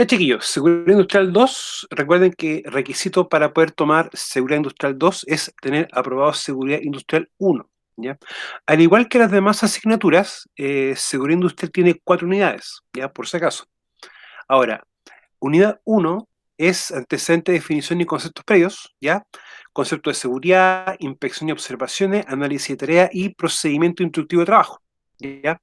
Ya, chiquillos, Seguridad Industrial 2, recuerden que requisito para poder tomar Seguridad Industrial 2 es tener aprobado Seguridad Industrial 1, ¿ya? Al igual que las demás asignaturas, Seguridad Industrial tiene 4 unidades, ¿ya? Por si acaso. Ahora, unidad 1 es antecedente, definición y conceptos previos, ¿ya? Concepto de seguridad, inspección y observaciones, análisis de tarea y procedimiento instructivo de trabajo, ¿ya?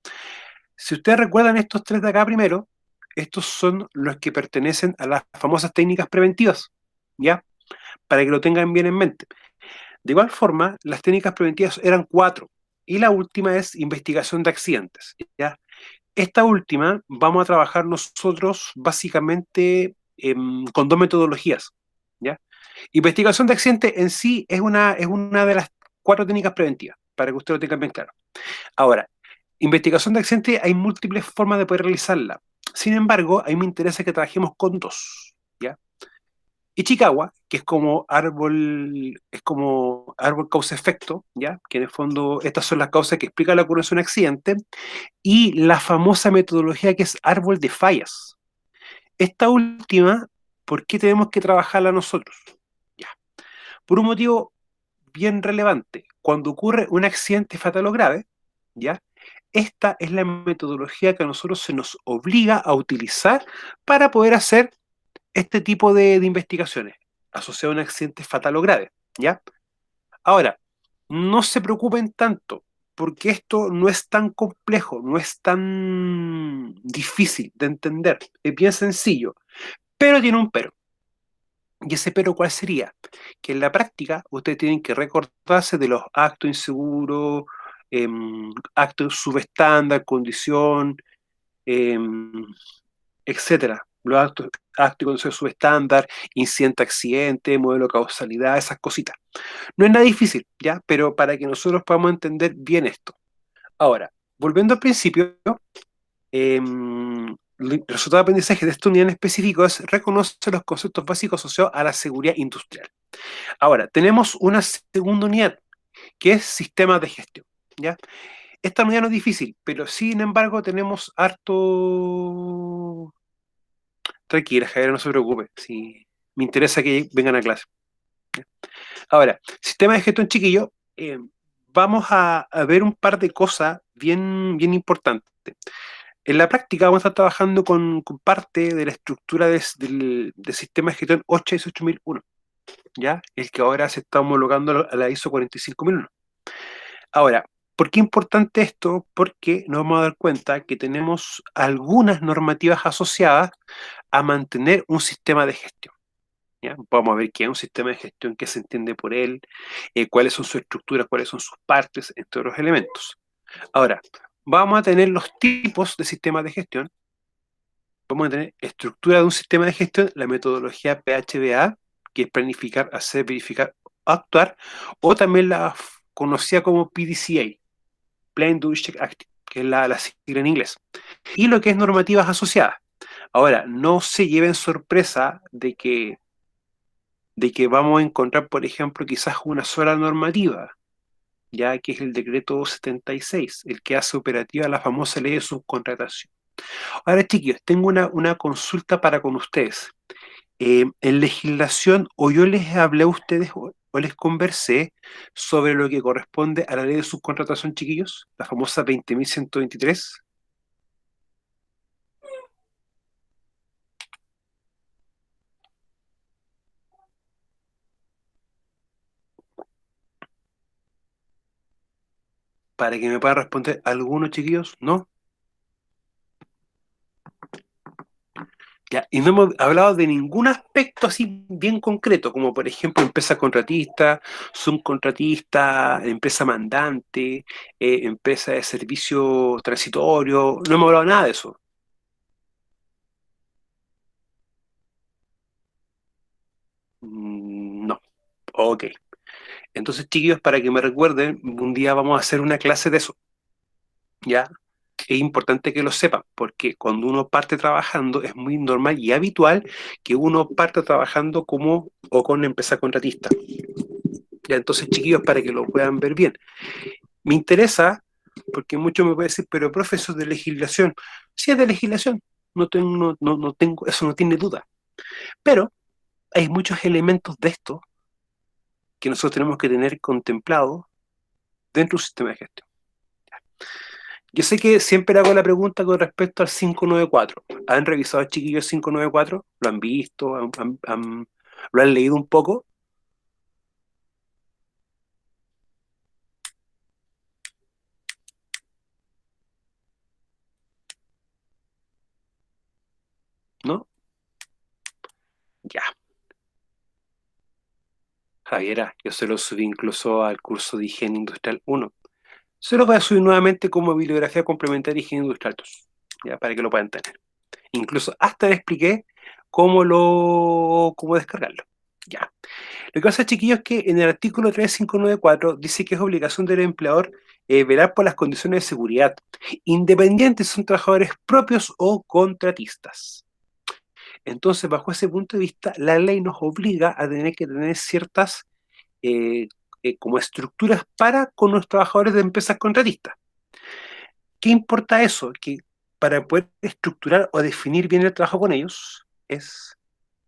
Si ustedes recuerdan estos tres de acá primero, estos son los que pertenecen a las famosas técnicas preventivas, ¿ya? Para que lo tengan bien en mente. De igual forma, las técnicas preventivas eran 4, y la última es investigación de accidentes, ¿ya? Esta última vamos a trabajar nosotros básicamente con dos metodologías, ¿ya? Investigación de accidentes en sí es una de las 4 técnicas preventivas, para que ustedes lo tengan bien claro. Ahora, investigación de accidentes hay múltiples formas de poder realizarla. Sin embargo, a mí me interesa que trabajemos con dos, ¿ya? Ichikawa, que es como árbol causa-efecto, ¿ya? Que en el fondo estas son las causas que explican la ocurrencia de un accidente, y la famosa metodología que es árbol de fallas. Esta última, ¿por qué tenemos que trabajarla nosotros? Ya. Por un motivo bien relevante. Cuando ocurre un accidente fatal o grave, ¿ya? Esta es la metodología que a nosotros se nos obliga a utilizar para poder hacer este tipo de investigaciones asociadas a un accidente fatal o grave, ¿ya? Ahora, no se preocupen tanto, porque esto no es tan complejo, no es tan difícil de entender, es bien sencillo, pero tiene un pero. ¿Y ese pero cuál sería? Que en la práctica ustedes tienen que recordarse de los actos inseguros, actos subestándar, condición, em, etcétera. Los actos y condiciones subestándar, incidente, accidente, modelo de causalidad, esas cositas. No es nada difícil, ¿ya? Pero para que nosotros podamos entender bien esto. Ahora, volviendo al principio, el resultado de aprendizaje de esta unidad en específico es reconocer los conceptos básicos asociados a la seguridad industrial. Ahora, tenemos una segunda unidad, que es sistemas de gestión, ¿ya? Esta unidad no es difícil, pero sin embargo tenemos harto. Tranquila, Javier, no se preocupe. Si me interesa que vengan a clase. Ahora, sistema de gestión chiquillo, vamos a ver un par de cosas bien, bien importantes. En la práctica vamos a estar trabajando con parte de la estructura del sistema de gestión 88001, ¿ya? El que ahora se está homologando a la ISO 45001. Ahora, ¿por qué es importante esto? Porque nos vamos a dar cuenta que tenemos algunas normativas asociadas a mantener un sistema de gestión, ¿ya? Vamos a ver qué es un sistema de gestión, qué se entiende por él, cuáles son sus estructuras, cuáles son sus partes, entre otros elementos. Ahora, vamos a tener los tipos de sistemas de gestión. Vamos a tener estructura de un sistema de gestión, la metodología PHBA, que es planificar, hacer, verificar, actuar, o también la conocida como PDCA, Plan, Do, Check, Act, que es la sigla en inglés. Y lo que es normativas asociadas. Ahora, no se lleven sorpresa de que vamos a encontrar, por ejemplo, quizás una sola normativa, ya que es el decreto 76, el que hace operativa la famosa ley de subcontratación. Ahora, chiquillos, tengo una consulta para con ustedes. En legislación, o yo les hablé a ustedes o les conversé sobre lo que corresponde a la ley de subcontratación, chiquillos, la famosa 20.123. Para que me puedan responder algunos, chiquillos, ¿no? Ya, y no hemos hablado de ningún aspecto así bien concreto, como por ejemplo empresa contratista, subcontratista, empresa mandante, empresa de servicio transitorio. No hemos hablado nada de eso. No. Ok. Entonces, chiquillos, para que me recuerden, un día vamos a hacer una clase de eso, ¿ya? Es importante que lo sepan, porque cuando uno parte trabajando es muy normal y habitual que uno parte trabajando como o con empresa contratista. Ya, entonces, chiquillos, para que lo puedan ver bien. Me interesa, porque muchos me pueden decir, pero profesor de legislación. Sí, es de legislación, no tengo, eso no tiene duda. Pero hay muchos elementos de esto que nosotros tenemos que tener contemplados dentro del sistema de gestión. Yo sé que siempre hago la pregunta con respecto al 594. ¿Han revisado, chiquillos, el 594? ¿Lo han visto? ¿Lo han leído un poco? ¿No? Ya. Javiera, yo se lo subí incluso al curso de Higiene Industrial 1. Se lo voy a subir nuevamente como bibliografía complementaria de Higiene Industrial 2, ya, para que lo puedan tener. Incluso hasta le expliqué cómo descargarlo. Ya. Lo que pasa, chiquillos, es que en el artículo 3594 dice que es obligación del empleador velar por las condiciones de seguridad, independientes si son trabajadores propios o contratistas. Entonces, bajo ese punto de vista, la ley nos obliga a tener que tener ciertas eh, como estructuras para con los trabajadores de empresas contratistas. ¿Qué importa eso? Que para poder estructurar o definir bien el trabajo con ellos, es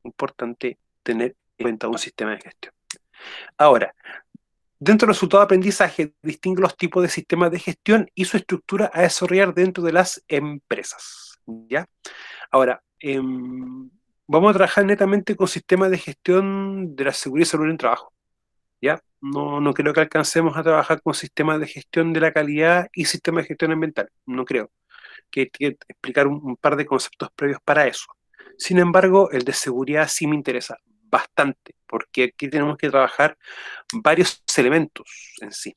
importante tener en cuenta un sistema de gestión. Ahora, dentro del resultado de aprendizaje, distingue los tipos de sistemas de gestión y su estructura a desarrollar dentro de las empresas. ¿Ya? Ahora, vamos a trabajar netamente con sistemas de gestión de la seguridad y salud en el trabajo. ¿Ya? No creo que alcancemos a trabajar con sistemas de gestión de la calidad y sistemas de gestión ambiental. No creo. Que hay que explicar un par de conceptos previos para eso. Sin embargo, el de seguridad sí me interesa bastante, porque aquí tenemos que trabajar varios elementos en sí.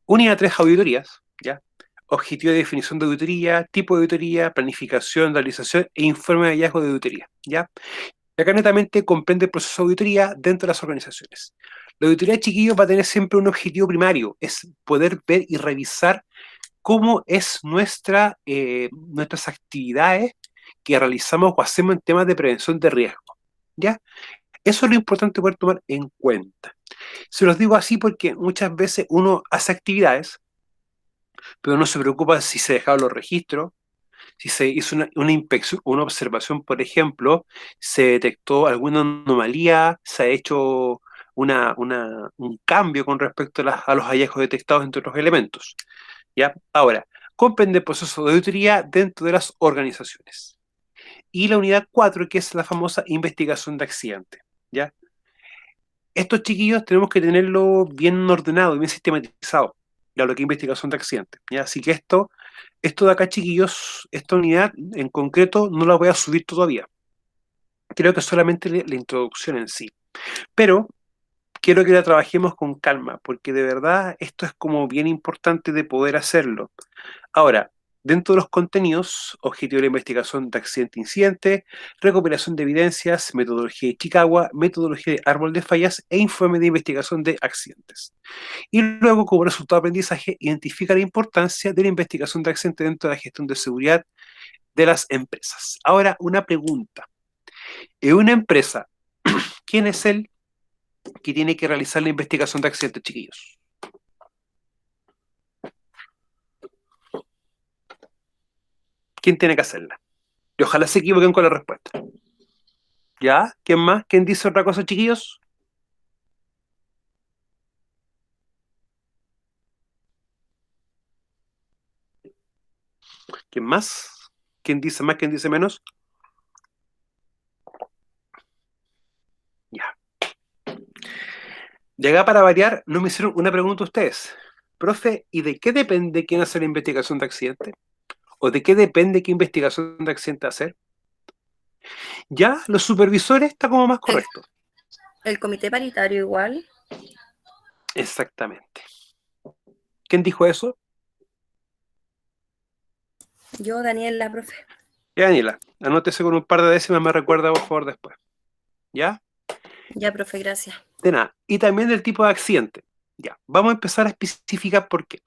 Unidad 3, auditorías, ¿ya? Objetivo de definición de auditoría, tipo de auditoría, planificación, realización e informe de hallazgo de auditoría, ¿ya? Y acá netamente comprende el proceso de auditoría dentro de las organizaciones. La auditoría, chiquillos, va a tener siempre un objetivo primario, es poder ver y revisar cómo es nuestras actividades que realizamos o hacemos en temas de prevención de riesgo, ¿ya? Eso es lo importante poder tomar en cuenta. Se los digo así porque muchas veces uno hace actividades, pero no se preocupa si se dejaron los registros, si se hizo una inspección, una observación, por ejemplo, se detectó alguna anomalía, se ha hecho un cambio con respecto a los hallazgos detectados entre otros elementos. ¿Ya? Ahora, comprende el proceso de auditoría dentro de las organizaciones. Y la unidad 4, que es la famosa investigación de accidentes. ¿Ya? Estos chiquillos tenemos que tenerlo bien ordenado y bien sistematizado, ya lo que es investigación de accidentes. ¿Ya? Así que esto de acá, chiquillos, esta unidad en concreto no la voy a subir todavía. Creo que solamente la introducción en sí. Pero quiero que la trabajemos con calma, porque de verdad esto es como bien importante de poder hacerlo. Ahora, dentro de los contenidos, objetivo de la investigación de accidente-incidente, recuperación de evidencias, metodología de Chicago, metodología de árbol de fallas e informe de investigación de accidentes. Y luego, como resultado de aprendizaje, identifica la importancia de la investigación de accidentes dentro de la gestión de seguridad de las empresas. Ahora, una pregunta. En una empresa, ¿quién es el que tiene que realizar la investigación de accidentes, chiquillos? ¿Quién tiene que hacerla? Y ojalá se equivoquen con la respuesta. ¿Ya? ¿Quién más? ¿Quién dice otra cosa, chiquillos? ¿Quién más? ¿Quién dice más? ¿Quién dice menos? Ya. De acá para variar, no me hicieron una pregunta ustedes. Profe, ¿y de qué depende quién hace la investigación de accidente? ¿O de qué depende qué investigación de accidente hacer? Ya, los supervisores está como más El, correcto. el comité paritario igual. Exactamente. ¿Quién dijo eso? Yo, Daniel, la profe. Ya, Daniela, anótese con un par de décimas, me recuerda por favor después. ¿Ya? Ya, profe, gracias. De nada. Y también del tipo de accidente. Ya, vamos a empezar a especificar por qué.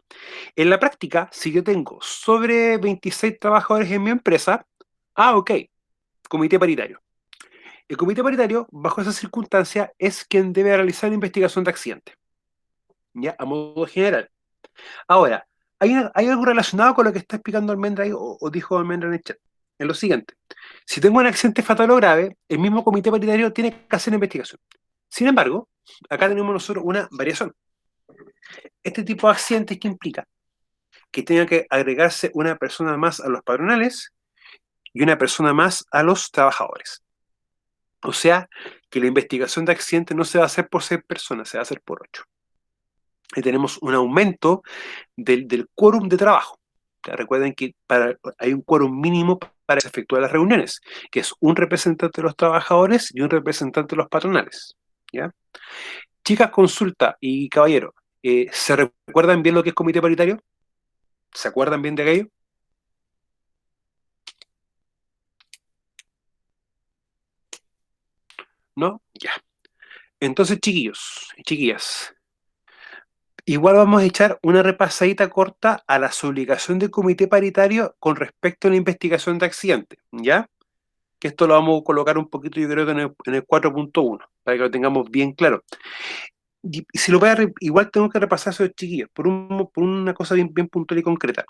En la práctica, si yo tengo sobre 26 trabajadores en mi empresa, ok, comité paritario. El comité paritario, bajo esa circunstancia, es quien debe realizar la investigación de accidente, ya, a modo general. Ahora, ¿hay algo relacionado con lo que está explicando Almendra ahí, o dijo Almendra en el chat? es lo siguiente. Si tengo un accidente fatal o grave, el mismo comité paritario tiene que hacer la investigación. Sin embargo, acá tenemos nosotros una variación. Este tipo de accidentes que implica que tenga que agregarse una persona más a los patronales y una persona más a los trabajadores. O sea, que la investigación de accidentes no se va a hacer por 6 personas, se va a hacer por 8. Y tenemos un aumento del quórum de trabajo. Ya recuerden que hay un quórum mínimo para efectuar las reuniones, que es un representante de los trabajadores y un representante de los patronales. ¿Ya? Chicas, consulta y caballero, ¿se recuerdan bien lo que es comité paritario? ¿Se acuerdan bien de aquello? ¿No? Ya. Entonces, chiquillos y chiquillas, igual vamos a echar una repasadita corta a las obligaciones del comité paritario con respecto a la investigación de accidentes, ¿ya? Que esto lo vamos a colocar un poquito, yo creo que en el 4.1, para que lo tengamos bien claro. Y si lo voy a igual tengo que repasar eso, chiquillos, por una cosa bien puntual y concreta.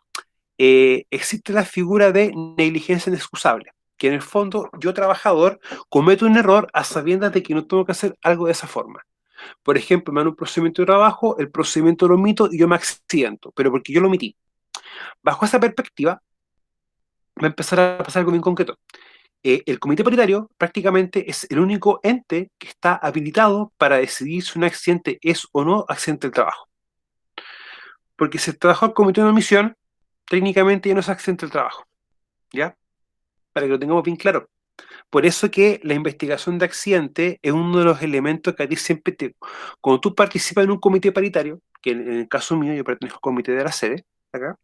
Existe la figura de negligencia inexcusable, que en el fondo yo, trabajador, cometo un error a sabiendas de que no tengo que hacer algo de esa forma. Por ejemplo, me dan un procedimiento de trabajo, el procedimiento lo omito y yo me accidento, pero porque yo lo omití. Bajo esa perspectiva, va a empezar a pasar algo bien concreto. El comité paritario prácticamente es el único ente que está habilitado para decidir si un accidente es o no accidente del trabajo. Porque si el trabajador cometió una omisión, técnicamente ya no es accidente del trabajo. ¿Ya? Para que lo tengamos bien claro. Por eso que la investigación de accidente es uno de los elementos que a ti siempre te... Cuando tú participas en un comité paritario, que en el caso mío yo pertenezco al comité de la sede, acá,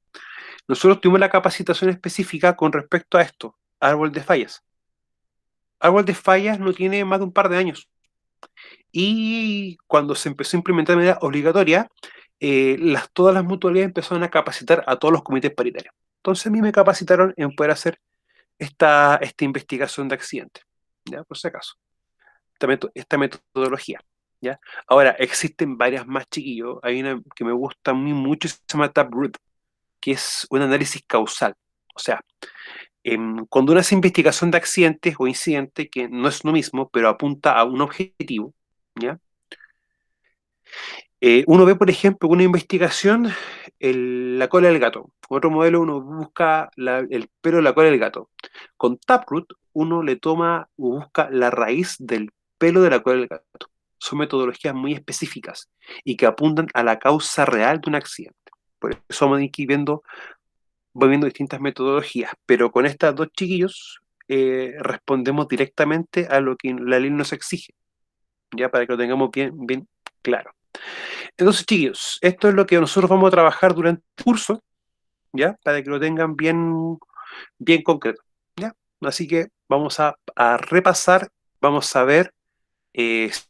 nosotros tuvimos la capacitación específica con respecto a esto, árbol de fallas. Árbol de fallas no tiene más de un par de años. Y cuando se empezó a implementar de manera obligatoria, todas las mutualidades empezaron a capacitar a todos los comités paritarios. Entonces a mí me capacitaron en poder hacer esta investigación de accidentes, ¿ya? Por si acaso, esta metodología, ¿ya? Ahora, existen varias más, chiquillos. Hay una que me gusta a mí mucho, se llama Taproot, que es un análisis causal. O sea, cuando uno hace investigación de accidentes o incidentes, que no es lo mismo, pero apunta a un objetivo, ¿ya? Uno ve, por ejemplo, una investigación, la cola del gato. Con otro modelo uno busca el pelo de la cola del gato. Con Taproot uno le toma o busca la raíz del pelo de la cola del gato. Son metodologías muy específicas y que apuntan a la causa real de un accidente. Por eso vamos a ir voy viendo distintas metodologías, pero con estas dos, chiquillos, respondemos directamente a lo que la ley nos exige, ya para que lo tengamos bien claro. Entonces, chiquillos, esto es lo que nosotros vamos a trabajar durante el curso, ¿ya? Para que lo tengan bien concreto, ¿ya? Así que vamos a repasar, vamos a ver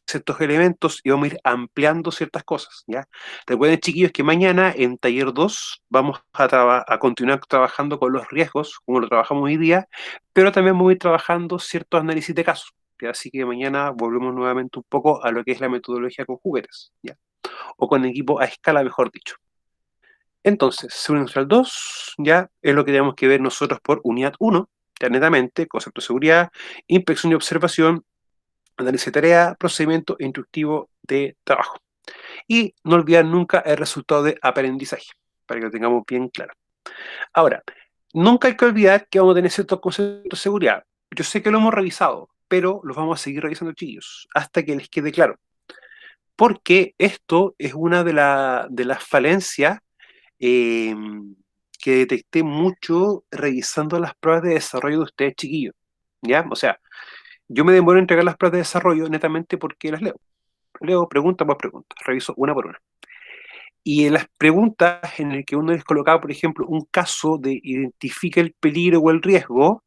ciertos elementos y vamos a ir ampliando ciertas cosas, ¿ya? Recuerden, chiquillos, que mañana en taller 2 vamos a continuar trabajando con los riesgos, como lo trabajamos hoy día, pero también vamos a ir trabajando ciertos análisis de casos, ¿ya? Así que mañana volvemos nuevamente un poco a lo que es la metodología con juguetes, ¿ya? O con equipo a escala, mejor dicho. Entonces, seguridad industrial 2 ya es lo que tenemos que ver nosotros por unidad 1, ya netamente, concepto de seguridad, inspección y observación, análisis de tarea, procedimiento instructivo de trabajo. Y no olvidar nunca el resultado de aprendizaje, para que lo tengamos bien claro. Ahora, nunca hay que olvidar que vamos a tener ciertos conceptos de seguridad. Yo sé que lo hemos revisado, pero los vamos a seguir revisando, chiquillos, hasta que les quede claro. Porque esto es una de las falencias eh, que detecté mucho revisando las pruebas de desarrollo de ustedes, chiquillos. ¿Ya? O sea, yo me demoro en entregar las pruebas de desarrollo netamente porque las leo. Leo pregunta por pregunta, reviso una por una. Y en las preguntas en el que uno les colocaba, por ejemplo, un caso de identifica el peligro o el riesgo,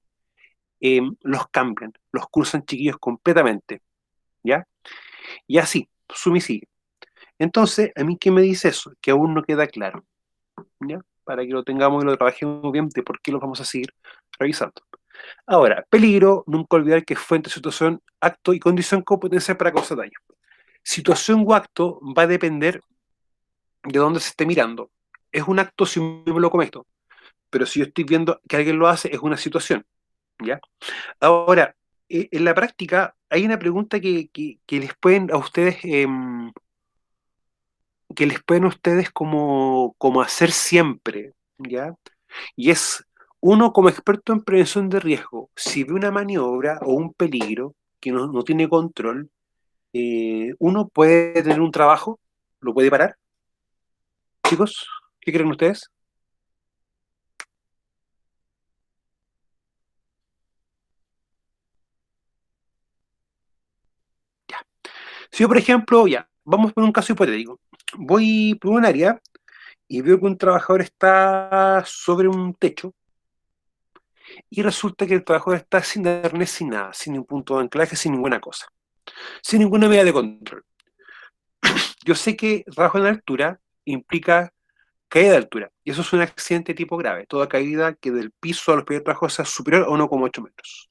los cambian, los cursan, chiquillos, completamente. ¿Ya? Y así, suma y sigue. Entonces, ¿a mí qué me dice eso? Que aún no queda claro. ¿Ya? Para que lo tengamos y lo trabajemos bien de por qué los vamos a seguir revisando. Ahora, peligro, nunca olvidar que es fuente, situación, acto y condición con potencial para causar daño. Situación o acto va a depender de dónde se esté mirando. Es un acto si yo me lo cometo, pero si yo estoy viendo que alguien lo hace, es una situación. ¿ya? Ahora, en la práctica hay una pregunta que les pueden a ustedes, que les pueden a ustedes como hacer siempre, ¿ya? Y es, uno como experto en prevención de riesgo, si ve una maniobra o un peligro que no tiene control, uno puede tener un trabajo, lo puede parar. Chicos, ¿qué creen ustedes? Ya. Si yo, por ejemplo, ya, vamos por un caso hipotético. Voy por un área y veo que un trabajador está sobre un techo y resulta que el trabajador está sin arnés, sin nada, sin ningún punto de anclaje, sin ninguna cosa, sin ninguna medida de control. Yo sé que trabajo en altura implica caída de altura, y eso es un accidente tipo grave, toda caída que del piso a los pies de trabajo sea superior a 1,8 metros.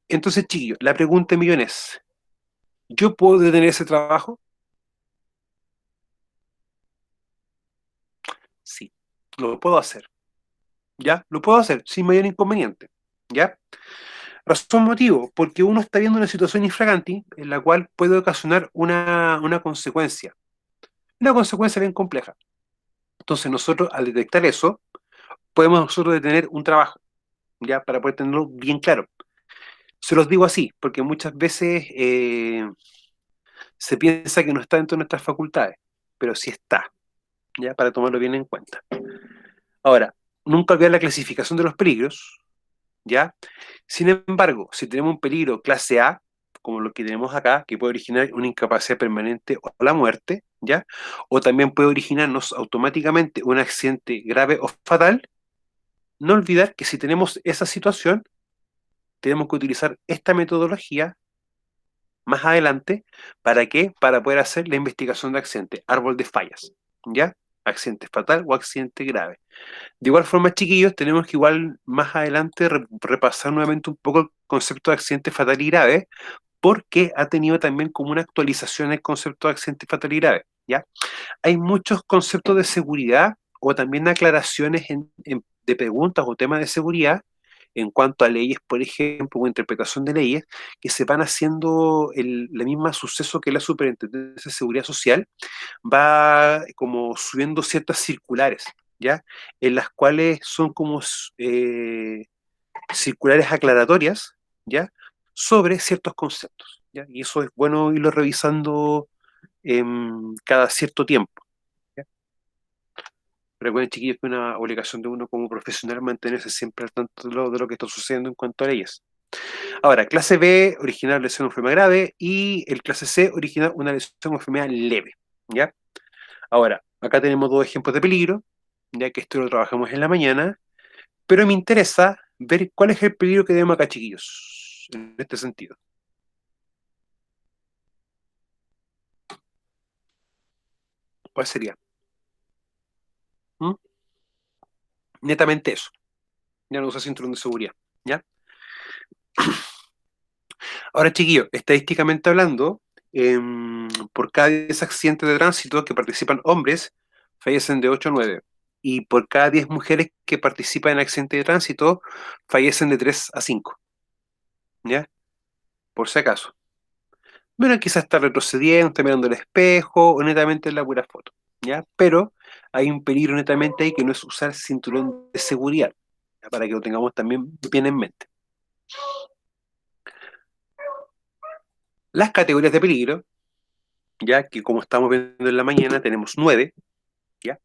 Entonces, chiquillos, la pregunta millón es, ¿yo puedo detener ese trabajo? Sí, lo puedo hacer, ¿ya? Lo puedo hacer sin mayor inconveniente, ¿ya? Razón motivo, porque uno está viendo una situación infraganti en la cual puede ocasionar una consecuencia bien compleja. Entonces nosotros al detectar eso, podemos nosotros detener un trabajo, ya para poder tenerlo bien claro. Se los digo así, porque muchas veces se piensa que no está dentro de nuestras facultades, pero sí está, ya para tomarlo bien en cuenta. Ahora, nunca olvidar la clasificación de los peligros, ¿ya? Sin embargo, si tenemos un peligro clase A, como lo que tenemos acá, que puede originar una incapacidad permanente o la muerte, ¿ya? O también puede originarnos automáticamente un accidente grave o fatal, no olvidar que si tenemos esa situación, tenemos que utilizar esta metodología más adelante. ¿Para qué? Para poder hacer la investigación de accidente, árbol de fallas, ¿ya? Accidente fatal o accidente grave. De igual forma, chiquillos, tenemos que igual más adelante repasar nuevamente un poco el concepto de accidente fatal y grave, porque ha tenido también como una actualización el concepto de accidente fatal y grave, ¿ya? Hay muchos conceptos de seguridad o también aclaraciones de preguntas o temas de seguridad en cuanto a leyes, por ejemplo, o interpretación de leyes, que se van haciendo la misma suceso que la Superintendencia de Seguridad Social va como subiendo ciertas circulares, ¿ya? En las cuales son como circulares aclaratorias, ¿ya? Sobre ciertos conceptos, ¿ya? Y eso es bueno irlo revisando cada cierto tiempo, ¿ya? Recuerden, chiquillos, que es una obligación de uno como profesional mantenerse siempre al tanto de lo que está sucediendo en cuanto a leyes. Ahora, clase B, originar lesión o enfermedad grave, y el clase C, originar una lesión o enfermedad leve, ¿ya? Ahora, acá tenemos dos ejemplos de peligro, ya que esto lo trabajamos en la mañana, pero me interesa ver cuál es el peligro que tenemos acá, chiquillos, en este sentido. ¿Cuál sería? ¿Mm? Netamente eso. Ya no usa cinturón de seguridad, ¿ya? Ahora, chiquillos, estadísticamente hablando, por cada 10 accidentes de tránsito que participan hombres, fallecen de 8 a 9. Y por cada 10 mujeres que participan en accidentes de tránsito, fallecen de 3 a 5, ¿ya? Por si acaso. Bueno, quizás está retrocediendo, está mirando el espejo, o netamente es la pura foto, ¿ya? Pero hay un peligro netamente ahí que no es usar cinturón de seguridad, ¿ya? Para que lo tengamos también bien en mente. Las categorías de peligro, ya que como estamos viendo en la mañana, tenemos 9, ¿ya?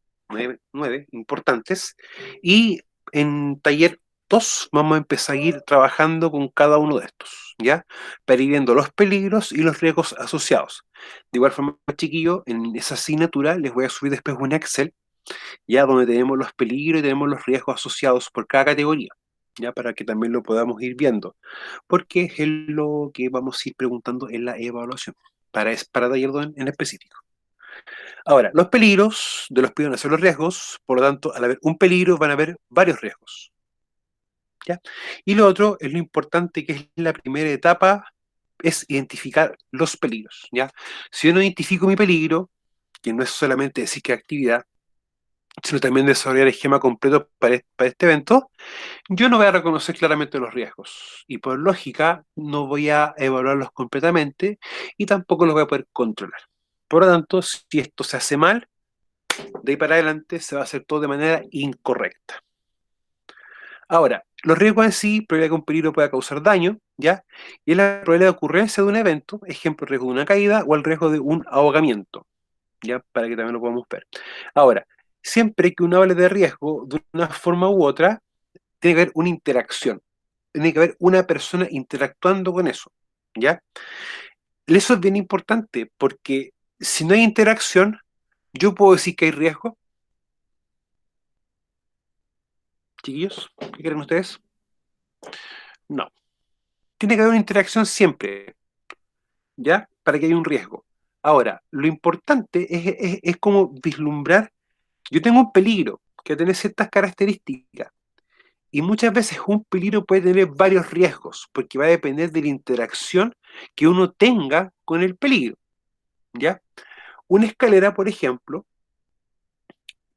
Nueve importantes. Y en taller 2 vamos a empezar a ir trabajando con cada uno de estos, ¿ya? Para ir viendo los peligros y los riesgos asociados. De igual forma, chiquillos, en esa asignatura les voy a subir después un Excel, ya donde tenemos los peligros y tenemos los riesgos asociados por cada categoría, ya para que también lo podamos ir viendo, porque es lo que vamos a ir preguntando en la evaluación, para taller 2 en específico. Ahora, los peligros de los peligros son los riesgos, por lo tanto, al haber un peligro van a haber varios riesgos, ¿ya? Y lo otro es lo importante, que es la primera etapa, es identificar los peligros, ¿ya? Si yo no identifico mi peligro, que no es solamente decir qué actividad, sino también desarrollar el esquema completo para este evento, yo no voy a reconocer claramente los riesgos y por lógica no voy a evaluarlos completamente y tampoco los voy a poder controlar. Por lo tanto, si esto se hace mal, de ahí para adelante se va a hacer todo de manera incorrecta. Ahora, los riesgos en sí, probabilidad que un peligro pueda causar daño, ¿ya? Y es la probabilidad de ocurrencia de un evento, ejemplo, el riesgo de una caída o el riesgo de un ahogamiento, ¿ya? Para que también lo podamos ver. Ahora, siempre que uno hable de riesgo, de una forma u otra, tiene que haber una interacción. Tiene que haber una persona interactuando con eso, ¿ya? Eso es bien importante, porque si no hay interacción, yo puedo decir que hay riesgo. Chiquillos, ¿qué creen ustedes? No. Tiene que haber una interacción siempre, ¿ya? Para que haya un riesgo. Ahora, lo importante es como vislumbrar, yo tengo un peligro que tiene ciertas características, y muchas veces un peligro puede tener varios riesgos, porque va a depender de la interacción que uno tenga con el peligro, ¿ya? Una escalera, por ejemplo,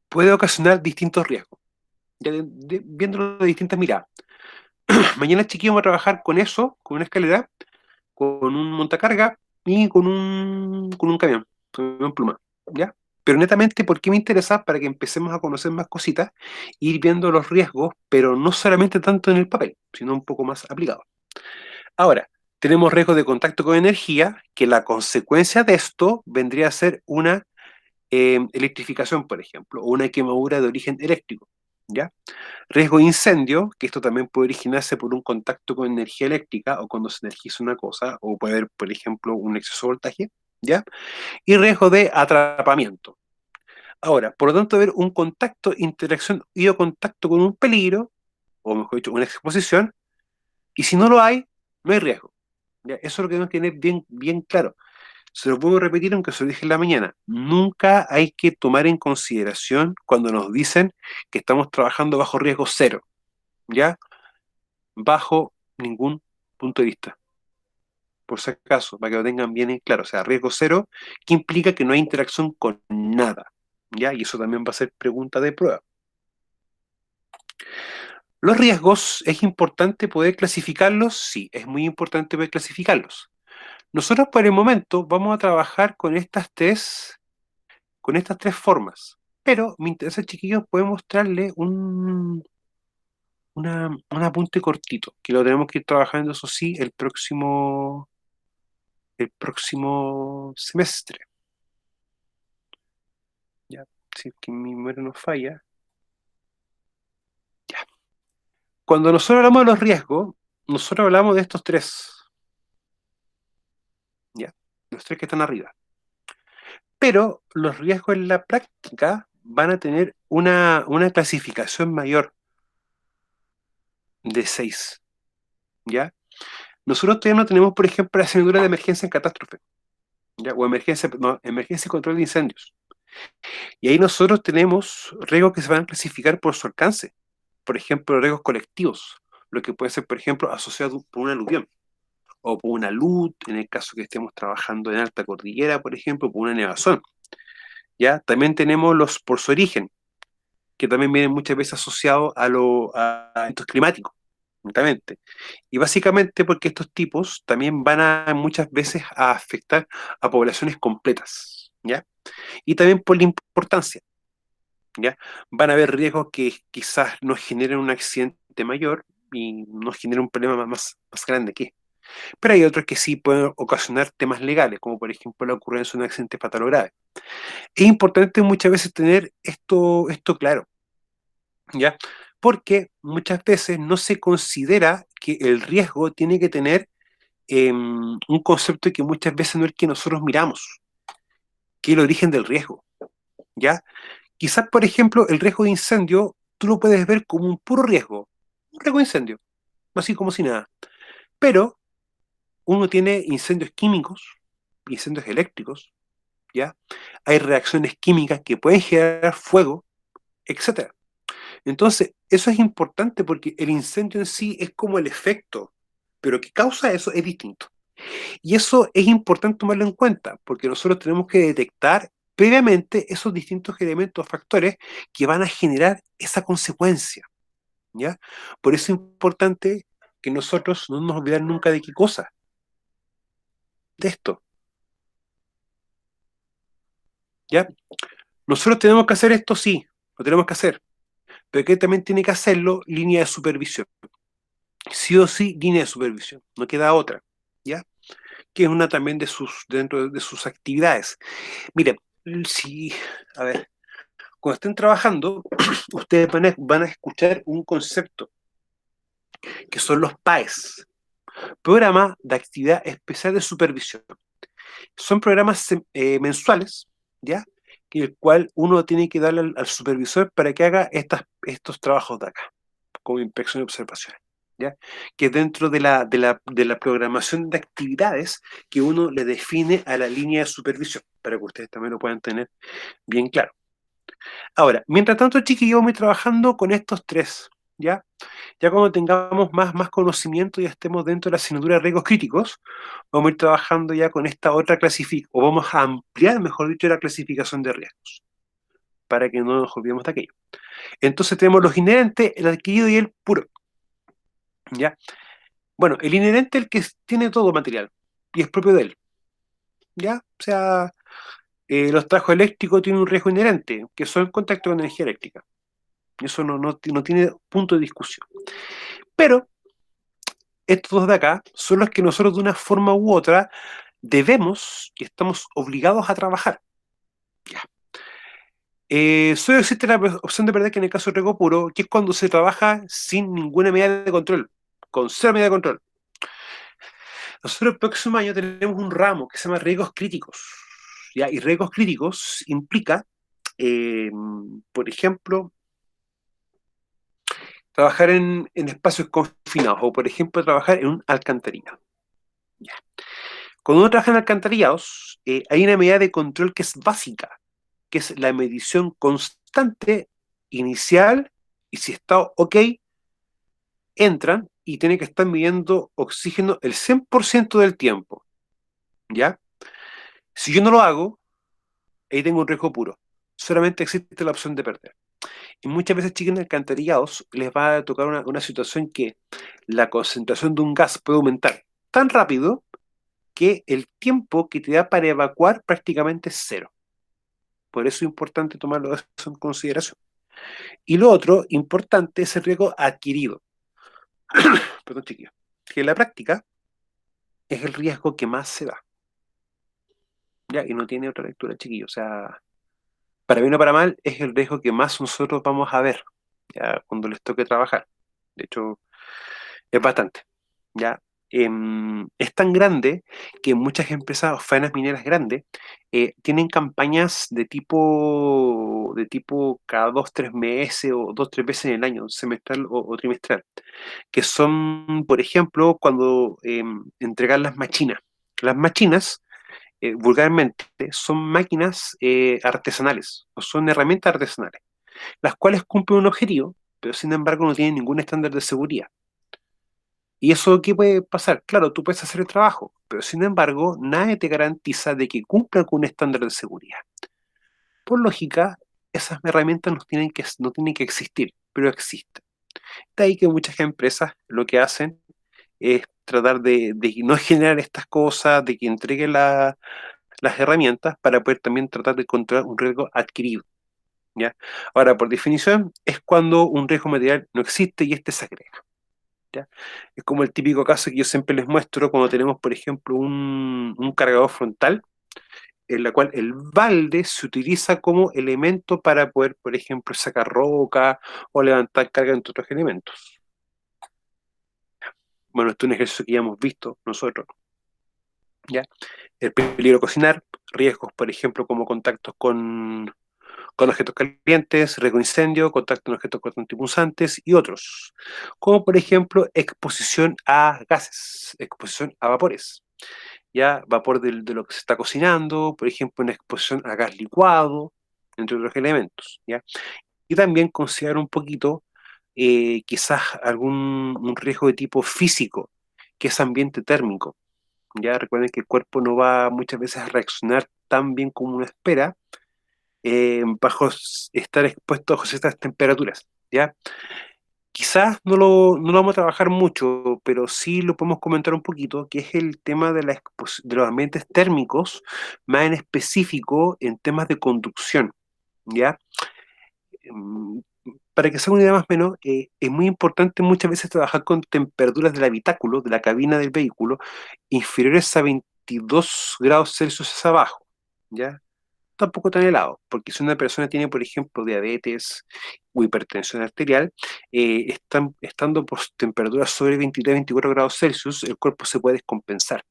puede ocasionar distintos riesgos, ya viéndolo de distintas miradas. Mañana chiquillo va a trabajar con eso, con una escalera, con un montacarga y con un camión, con un pluma, ¿ya? Pero netamente, ¿por qué me interesa? Para que empecemos a conocer más cositas, ir viendo los riesgos, pero no solamente tanto en el papel, sino un poco más aplicado. Ahora, tenemos riesgo de contacto con energía, que la consecuencia de esto vendría a ser una electrificación, por ejemplo, o una quemadura de origen eléctrico, ¿ya? Riesgo de incendio, que esto también puede originarse por un contacto con energía eléctrica o cuando se energiza una cosa, o puede haber, por ejemplo, un exceso de voltaje, ¿ya? Y riesgo de atrapamiento. Ahora, por lo tanto, haber un contacto, interacción y o contacto con un peligro, o mejor dicho, una exposición, y si no lo hay, no hay riesgo. ¿Ya? Eso es lo que tenemos que tener bien, bien claro. Se lo puedo repetir aunque se lo dije en la mañana. Nunca hay que tomar en consideración cuando nos dicen que estamos trabajando bajo riesgo cero, ¿ya? Bajo ningún punto de vista. Por si acaso, para que lo tengan bien en claro. O sea, riesgo cero, que implica que no hay interacción con nada, ¿ya? Y eso también va a ser pregunta de prueba. Los riesgos, ¿es importante poder clasificarlos? Sí, es muy importante poder clasificarlos. Nosotros por el momento vamos a trabajar con estas tres formas. Pero me interesa, chiquillos, poder mostrarle un apunte cortito, que lo tenemos que ir trabajando, eso sí, el próximo semestre. Ya, si es que mi memoria no falla. Ya. Cuando nosotros hablamos de los riesgos, nosotros hablamos de estos tres, ya, los tres que están arriba. Pero los riesgos en la práctica van a tener una clasificación mayor de 6, ¿ya? Nosotros todavía no tenemos, por ejemplo, la asignatura de emergencia en catástrofe, ¿ya? O emergencia, no, emergencia y control de incendios. Y ahí nosotros tenemos riesgos que se van a clasificar por su alcance. Por ejemplo, riesgos colectivos, lo que puede ser, por ejemplo, asociado por una aluvión, o por una luz, en el caso que estemos trabajando en alta cordillera, por ejemplo, por una nevazón. ¿Ya? También tenemos los por su origen, que también vienen muchas veces asociados a eventos climáticos, justamente. Y básicamente porque estos tipos también van a muchas veces a afectar a poblaciones completas, ¿ya? Y también por la importancia, ¿ya? Van a haber riesgos que quizás nos generen un accidente mayor y nos generen un problema más grande que. Pero hay otros que sí pueden ocasionar temas legales, como por ejemplo la ocurrencia de un accidente fatal o grave. Es importante muchas veces tener esto claro, ¿ya? Porque muchas veces no se considera que el riesgo tiene que tener un concepto que muchas veces no es el que nosotros miramos, que es el origen del riesgo, ¿ya? Quizás, por ejemplo, el riesgo de incendio, tú lo puedes ver como un puro riesgo, un riesgo de incendio, así como si nada. Pero uno tiene incendios químicos, incendios eléctricos, ¿ya? Hay reacciones químicas que pueden generar fuego, etcétera. Entonces, eso es importante porque el incendio en sí es como el efecto, pero que causa eso es distinto. Y eso es importante tomarlo en cuenta, porque nosotros tenemos que detectar previamente esos distintos elementos o factores que van a generar esa consecuencia, ¿ya? Por eso es importante que nosotros no nos olvidemos nunca de qué cosa, de esto, ¿ya? Nosotros tenemos que hacer esto, sí, lo tenemos que hacer, pero que también tiene que hacerlo línea de supervisión. Sí o sí, línea de supervisión, no queda otra, ¿ya? Que es una también dentro de sus actividades. Miren, si, a ver, cuando estén trabajando, ustedes van a escuchar un concepto, que son los PAES, Programa de Actividad Especial de Supervisión. Son programas mensuales, ¿ya? Que el cual uno tiene que darle al supervisor para que haga estos trabajos de acá, como inspección y observaciones, ¿ya? Que dentro de la programación de actividades que uno le define a la línea de supervisión, para que ustedes también lo puedan tener bien claro. Ahora, mientras tanto, chiquillos, vamos a ir trabajando con estos tres, ¿ya? Ya cuando tengamos más conocimiento y estemos dentro de la asignatura de riesgos críticos, vamos a ir trabajando ya con esta otra clasificación, o vamos a ampliar, mejor dicho, la clasificación de riesgos, para que no nos olvidemos de aquello. Entonces tenemos los inherentes, el adquirido y el puro, ¿ya? Bueno, el inherente es el que tiene todo material, y es propio de él, ¿ya? O sea, los trabajos eléctricos tienen un riesgo inherente, que son contacto con energía eléctrica. Eso no tiene punto de discusión. Pero estos dos de acá son los que nosotros de una forma u otra debemos y estamos obligados a trabajar. Ya. Solo existe la opción de perder que en el caso de riesgo puro, que es cuando se trabaja sin ninguna medida de control, con cero medida de control. Nosotros el próximo año tenemos un ramo que se llama riesgos críticos. ¿Ya? Y riesgos críticos implica, por ejemplo, trabajar en espacios confinados o, por ejemplo, trabajar en un alcantarillado. Ya. Cuando uno trabaja en alcantarillados, hay una medida de control que es básica, que es la medición constante inicial, y si está ok, entran y tienen que estar midiendo oxígeno el 100% del tiempo, ¿ya? Si yo no lo hago, ahí tengo un riesgo puro. Solamente existe la opción de perder. Y muchas veces, chicos, en alcantarillados les va a tocar una situación que la concentración de un gas puede aumentar tan rápido que el tiempo que te da para evacuar prácticamente es cero. Por eso es importante tomarlo eso en consideración. Y lo otro importante es el riesgo adquirido. Perdón, chiquillo. Que en la práctica es el riesgo que más se da. ¿Ya? Y no tiene otra lectura, chiquillo. O sea, para bien o para mal, es el riesgo que más nosotros vamos a ver, ya cuando les toque trabajar. De hecho, es bastante. ¿Ya? Es tan grande que muchas empresas o faenas mineras grandes tienen campañas de tipo cada 2, 3 meses o 2, 3 veces en el año, semestral o trimestral, que son, por ejemplo, cuando entregan las machinas. Las machinas, vulgarmente, son máquinas artesanales, o son herramientas artesanales, las cuales cumplen un objetivo, pero sin embargo no tienen ningún estándar de seguridad. ¿Y eso qué puede pasar? Claro, tú puedes hacer el trabajo, pero sin embargo, nadie te garantiza de que cumpla con un estándar de seguridad. Por lógica, esas herramientas no tienen que existir, pero existen. De ahí que muchas empresas lo que hacen es tratar de no generar estas cosas, de que entreguen las herramientas para poder también tratar de controlar un riesgo adquirido, ¿ya? Ahora, por definición, es cuando un riesgo material no existe y este se agrega. ¿Ya? Es como el típico caso que yo siempre les muestro cuando tenemos, por ejemplo, un cargador frontal, en la cual el balde se utiliza como elemento para poder, por ejemplo, sacar roca o levantar carga entre otros elementos. Bueno, esto es un ejercicio que ya hemos visto nosotros, ¿ya? El peligro de cocinar, riesgos, por ejemplo, como contactos con objetos calientes, riesgo de incendio, contacto con objetos cortopunzantes y otros, como por ejemplo exposición a gases, exposición a vapores, ya vapor de lo que se está cocinando, por ejemplo una exposición a gas licuado, entre otros elementos, ¿ya? Y también considerar un poquito quizás algún un riesgo de tipo físico, que es ambiente térmico, ya recuerden que el cuerpo no va muchas veces a reaccionar tan bien como uno espera, bajo estar expuestos a ciertas temperaturas, ¿ya? Quizás no lo vamos a trabajar mucho, pero sí lo podemos comentar un poquito, que es el tema de, de los ambientes térmicos, más en específico en temas de conducción, ¿ya? Em, para que se haga una idea más o menos, es muy importante muchas veces trabajar con temperaturas del habitáculo, de la cabina del vehículo, inferiores a 22 grados Celsius hacia abajo, ¿ya? Tampoco tan helado, porque si una persona tiene, por ejemplo, diabetes o hipertensión arterial, estando por temperaturas sobre 23-24 grados Celsius, el cuerpo se puede descompensar,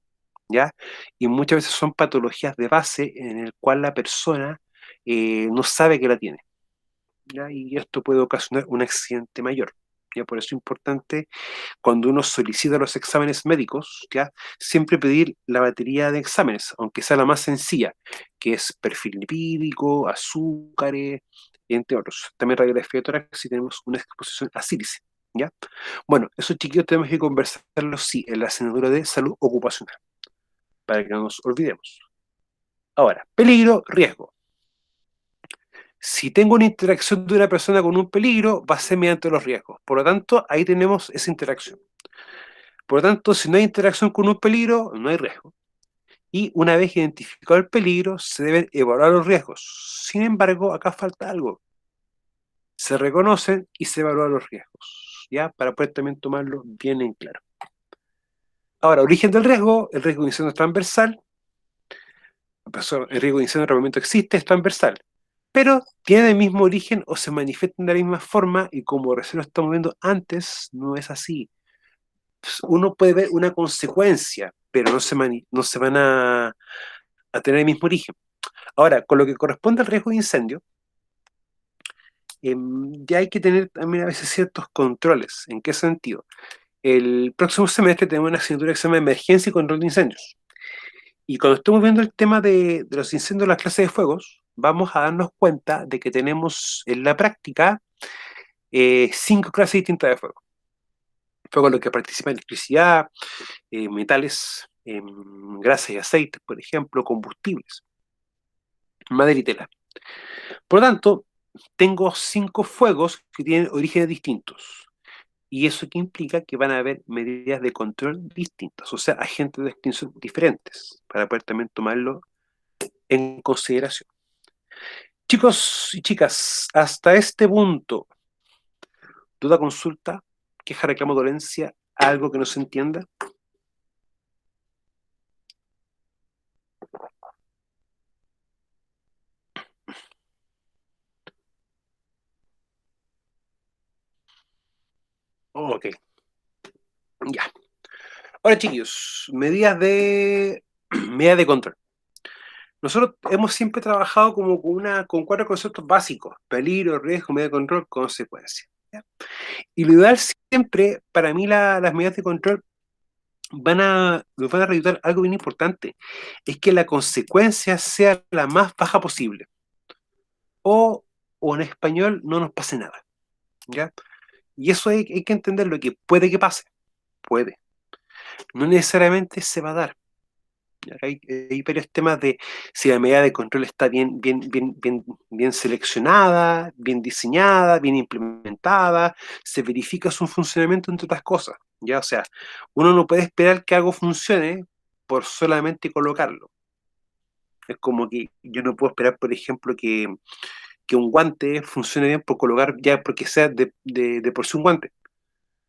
¿ya? Y muchas veces son patologías de base en el cual la persona no sabe que la tiene, ¿ya? Y esto puede ocasionar un accidente mayor. ¿Ya? Por eso es importante cuando uno solicita los exámenes médicos, ¿ya? Siempre pedir la batería de exámenes, aunque sea la más sencilla, que es perfil lipídico, azúcares, entre otros. También radiografía de tórax si tenemos una exposición a sílice, ¿ya? Bueno, esos chiquillos tenemos que conversarlos, sí, en la asignatura de salud ocupacional, para que no nos olvidemos. Ahora, peligro, riesgo. Si tengo una interacción de una persona con un peligro, va a ser mediante los riesgos. Por lo tanto, ahí tenemos esa interacción. Por lo tanto, si no hay interacción con un peligro, no hay riesgo. Y una vez identificado el peligro, se deben evaluar los riesgos. Sin embargo, acá falta algo. Se reconocen y se evalúan los riesgos, ¿ya? Para poder también tomarlo bien en claro. Ahora, origen del riesgo, el riesgo de incendio es transversal. El riesgo de incendio de arrepentimiento existe, es transversal. Pero tiene el mismo origen o se manifiesta de la misma forma y como recién lo estamos viendo antes, no es así. Uno puede ver una consecuencia, pero no se van a tener el mismo origen. Ahora, con lo que corresponde al riesgo de incendio, ya hay que tener también a veces ciertos controles. ¿En qué sentido? El próximo semestre tenemos una asignatura que se llama Emergencia y Control de Incendios. Y cuando estamos viendo el tema de los incendios en las clases de fuegos, vamos a darnos cuenta de que tenemos en la práctica 5 clases distintas de fuego. Fuego en lo que participa electricidad, metales, grasas y aceites, por ejemplo, combustibles, madera y tela. Por lo tanto, tengo 5 fuegos que tienen orígenes distintos. Y eso que implica que van a haber medidas de control distintas, o sea, agentes de extinción diferentes, para poder también tomarlo en consideración. Chicos y chicas, hasta este punto, duda, consulta, queja, reclamo, dolencia, algo que no se entienda. Ok, ya. Ahora, chiquillos, medidas de control. Nosotros hemos siempre trabajado como con 4 conceptos básicos: peligro, riesgo, medida de control, consecuencia. ¿Ya? Y lo ideal siempre, para mí, las medidas de control nos van a resultar algo bien importante, es que la consecuencia sea la más baja posible. O, o en español, no nos pase nada. ¿Ya? Y eso hay que entender lo que puede que pase. Puede. No necesariamente se va a dar. Hay varios temas de si la medida de control está bien seleccionada, bien diseñada, bien implementada, se verifica su funcionamiento, entre otras cosas. ¿Ya? O sea, uno no puede esperar que algo funcione por solamente colocarlo. Es como que yo no puedo esperar, por ejemplo, que un guante funcione bien por colocar, ya porque sea de por sí un guante.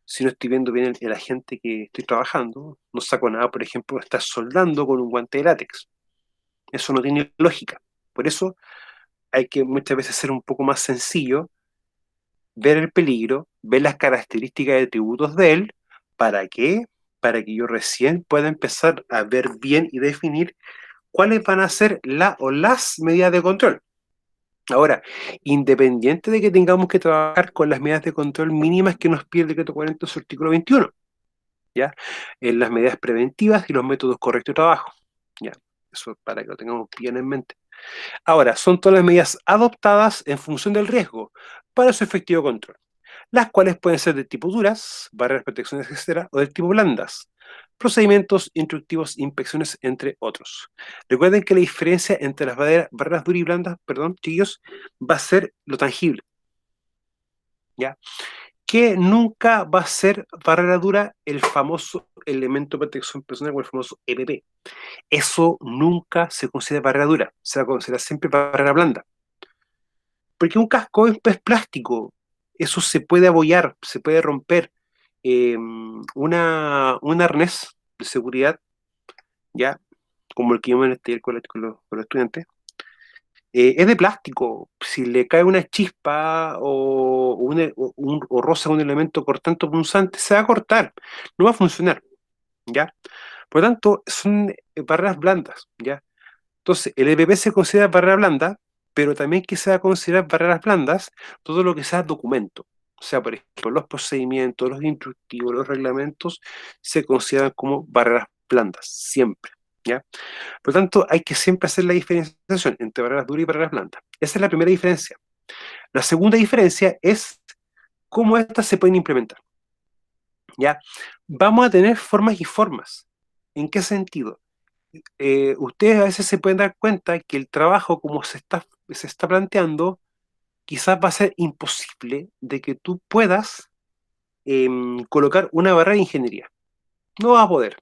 Si no estoy viendo bien el agente que estoy trabajando, no saco nada, por ejemplo, estar soldando con un guante de látex. Eso no tiene lógica. Por eso hay que muchas veces ser un poco más sencillo, ver el peligro, ver las características y atributos de él. ¿Para qué? Para que yo recién pueda empezar a ver bien y definir cuáles van a ser las medidas de control. Ahora, independiente de que tengamos que trabajar con las medidas de control mínimas que nos pide el decreto 40 su artículo 21, ¿ya? En las medidas preventivas y los métodos correctos de trabajo, ¿ya? Eso para que lo tengamos bien en mente. Ahora, son todas las medidas adoptadas en función del riesgo para su efectivo control, las cuales pueden ser de tipo duras, barreras, protecciones, etcétera, o del tipo blandas, procedimientos instructivos, inspecciones, entre otros. Recuerden que la diferencia entre las barreras duras y blandas, perdón, chiquillos, va a ser lo tangible, ¿ya? Que nunca va a ser barrera dura el famoso elemento de protección personal o el famoso EPP. Eso nunca se considera barrera dura, se va a considerar siempre barrera blanda. Porque un casco es plástico, eso se puede abollar, se puede romper. Un arnés de seguridad, ya, como el que yo me taller con los estudiantes, es de plástico. Si le cae una chispa o roza un elemento cortante o punzante, se va a cortar, no va a funcionar, ¿ya? Por lo tanto, son barreras blandas, ¿ya? Entonces, el EPP se considera barrera blanda, pero también que se va a considerar barreras blandas todo lo que sea documento. O sea, por ejemplo, los procedimientos, los instructivos, los reglamentos se consideran como barreras blandas, siempre, ¿ya? Por lo tanto, hay que siempre hacer la diferenciación entre barreras duras y barreras blandas. Esa es la primera diferencia. La segunda diferencia es cómo estas se pueden implementar, ¿ya? Vamos a tener formas y formas. ¿En qué sentido? Ustedes a veces se pueden dar cuenta que el trabajo como se está planteando, quizás va a ser imposible de que tú puedas colocar una barrera de ingeniería. No vas a poder.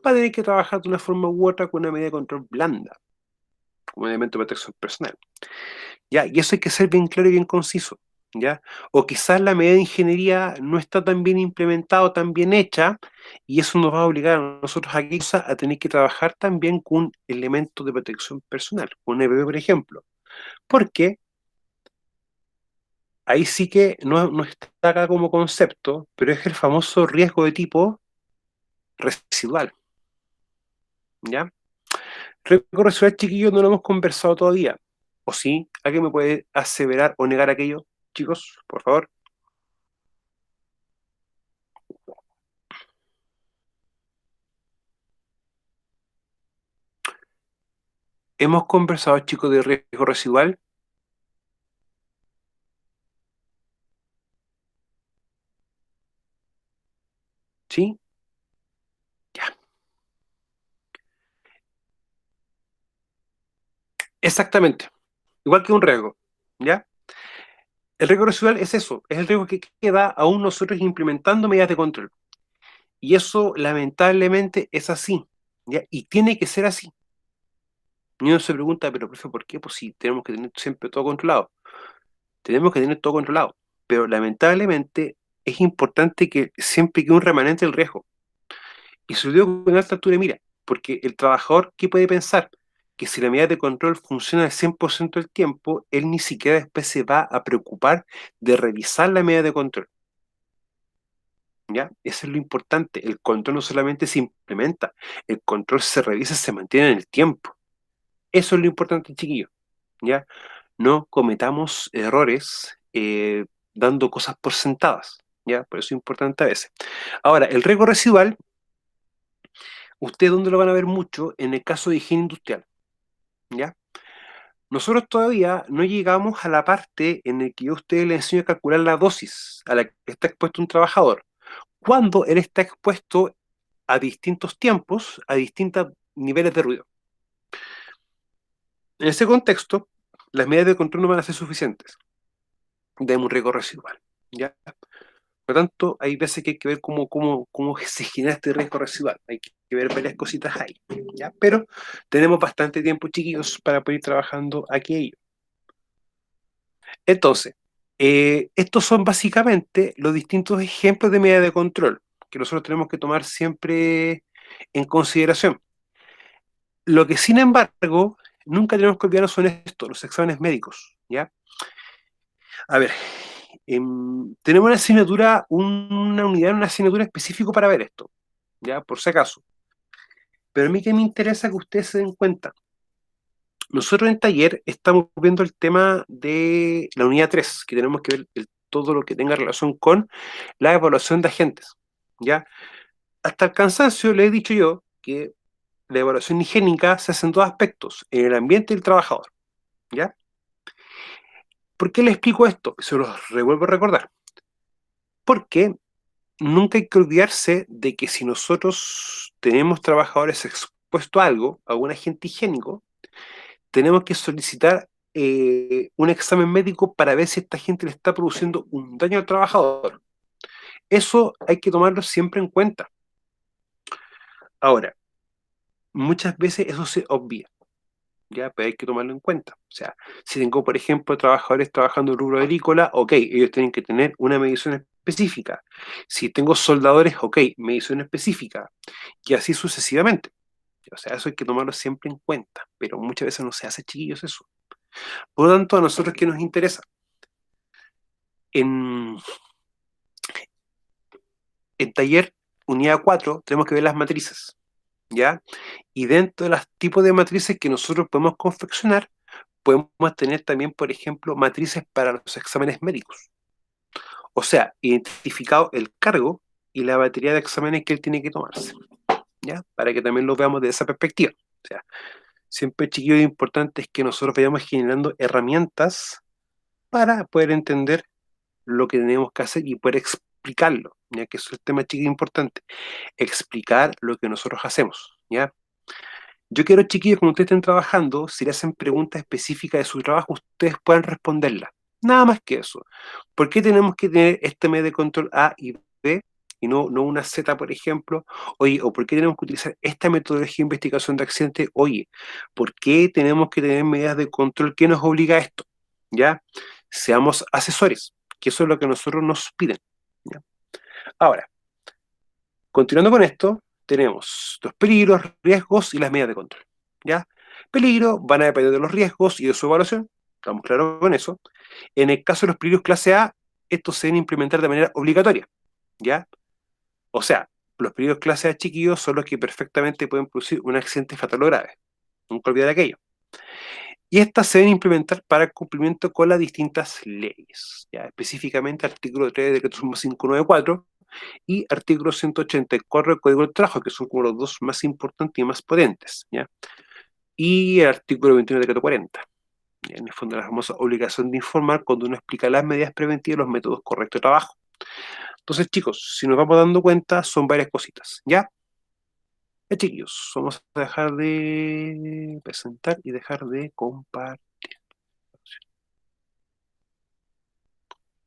Va a tener que trabajar de una forma u otra con una medida de control blanda, como elemento de protección personal. ¿Ya? Y eso hay que ser bien claro y bien conciso. ¿Ya? O quizás la medida de ingeniería no está tan bien implementada o tan bien hecha, y eso nos va a obligar a nosotros aquí a tener que trabajar también con elementos de protección personal, con un EPP, por ejemplo. Porque ahí sí que no está acá como concepto, pero es el famoso riesgo de tipo residual. ¿Ya? Riesgo residual, chiquillos, no lo hemos conversado todavía. ¿O sí? ¿Alguien me puede aseverar o negar aquello, chicos? Por favor. ¿Hemos conversado, chicos, de riesgo residual? ¿Sí? Ya. Exactamente. Igual que un riesgo. ¿Ya? El riesgo residual es eso, es el riesgo que queda aún nosotros implementando medidas de control. Y eso, lamentablemente, es así. ¿Ya? Y tiene que ser así. Y uno se pregunta, pero profe, ¿por qué? Pues sí, tenemos que tener siempre todo controlado. Tenemos que tener todo controlado. Pero lamentablemente es importante que siempre quede un remanente del riesgo. Y se lo digo con alta altura de mira, porque el trabajador, ¿qué puede pensar? Que si la medida de control funciona al 100% del tiempo, él ni siquiera después se va a preocupar de revisar la medida de control. ¿Ya? Eso es lo importante. El control no solamente se implementa, el control se revisa, se mantiene en el tiempo. Eso es lo importante, chiquillos. ¿Ya? No cometamos errores dando cosas por sentadas. ¿Ya? Por eso es importante a veces. Ahora, el riesgo residual, ¿ustedes dónde lo van a ver mucho? En el caso de higiene industrial. ¿Ya? Nosotros todavía no llegamos a la parte en la que yo a ustedes les enseño a calcular la dosis a la que está expuesto un trabajador. Cuando él está expuesto a distintos tiempos, a distintos niveles de ruido. En ese contexto, las medidas de control no van a ser suficientes. Debemos un riesgo residual. ¿Ya? Por lo tanto, hay veces que hay que ver cómo se genera este riesgo residual. Hay que ver varias cositas ahí. ¿Ya? Pero tenemos bastante tiempo, chiquillos, para poder ir trabajando aquí. Entonces, estos son básicamente los distintos ejemplos de medida de control que nosotros tenemos que tomar siempre en consideración. Lo que, sin embargo, nunca tenemos que olvidarnos son estos, los exámenes médicos. ¿Ya? A ver, tenemos una asignatura, una unidad, una asignatura específica para ver esto, ¿ya? Por si acaso. Pero a mí que me interesa que ustedes se den cuenta. Nosotros en taller estamos viendo el tema de la unidad 3, que tenemos que ver todo lo que tenga relación con la evaluación de agentes, ¿ya? Hasta el cansancio le he dicho yo que la evaluación higiénica se hace en dos aspectos, en el ambiente y el trabajador, ¿ya? ¿Por qué le explico esto? Se los revuelvo a recordar. Porque nunca hay que olvidarse de que si nosotros tenemos trabajadores expuestos a algo, a un agente higiénico, tenemos que solicitar un examen médico para ver si esta gente le está produciendo un daño al trabajador. Eso hay que tomarlo siempre en cuenta. Ahora, muchas veces eso se obvia, ¿ya? Pero hay que tomarlo en cuenta. O sea, si tengo, por ejemplo, trabajadores trabajando en rubro agrícola, ok, ellos tienen que tener una medición específica. Si tengo soldadores, ok, medición específica. Y así sucesivamente. O sea, eso hay que tomarlo siempre en cuenta, pero muchas veces no se hace, chiquillos, eso. Por lo tanto, a nosotros, ¿qué nos interesa? En, en taller unidad 4 tenemos que ver las matrices, ¿ya? Y dentro de los tipos de matrices que nosotros podemos confeccionar, podemos tener también, por ejemplo, matrices para los exámenes médicos. O sea, identificado el cargo y la batería de exámenes que él tiene que tomarse, ¿ya? Para que también lo veamos de esa perspectiva. O sea, siempre, chiquillo, lo importante es que nosotros vayamos generando herramientas para poder entender lo que tenemos que hacer y poder explicarlo, ya que eso es el tema, chiquillo, importante. Explicar lo que nosotros hacemos, ¿ya? Yo quiero, chiquillos, cuando ustedes estén trabajando, si le hacen preguntas específicas de su trabajo, ustedes puedan responderlas. Nada más que eso. ¿Por qué tenemos que tener este medio de control A y B y no una Z, por ejemplo? Oye, ¿o por qué tenemos que utilizar esta metodología de investigación de accidentes? Oye, ¿por qué tenemos que tener medidas de control que nos obliga a esto? ¿Ya? Seamos asesores, que eso es lo que nosotros nos piden. ¿Ya? Ahora, continuando con esto, tenemos los peligros, riesgos y las medidas de control. ¿Ya? Peligros van a depender de los riesgos y de su evaluación. Estamos claros con eso. En el caso de los peligros clase A, estos se deben implementar de manera obligatoria. ¿Ya? O sea, los peligros clase A chiquillos son los que perfectamente pueden producir un accidente fatal o grave. Nunca olvidar aquello. Y estas se deben implementar para el cumplimiento con las distintas leyes. ¿Ya? Específicamente artículo 3 de decreto sumo 594 y artículo 184 del Código del Trabajo, que son como los dos más importantes y más potentes, ¿ya? Y el artículo 21 del decreto 40. ¿Ya? En el fondo, la famosa obligación de informar cuando uno explica las medidas preventivas y los métodos correctos de trabajo. Entonces, chicos, si nos vamos dando cuenta, son varias cositas, ¿ya? Chiquillos, vamos a dejar de presentar y dejar de compartir.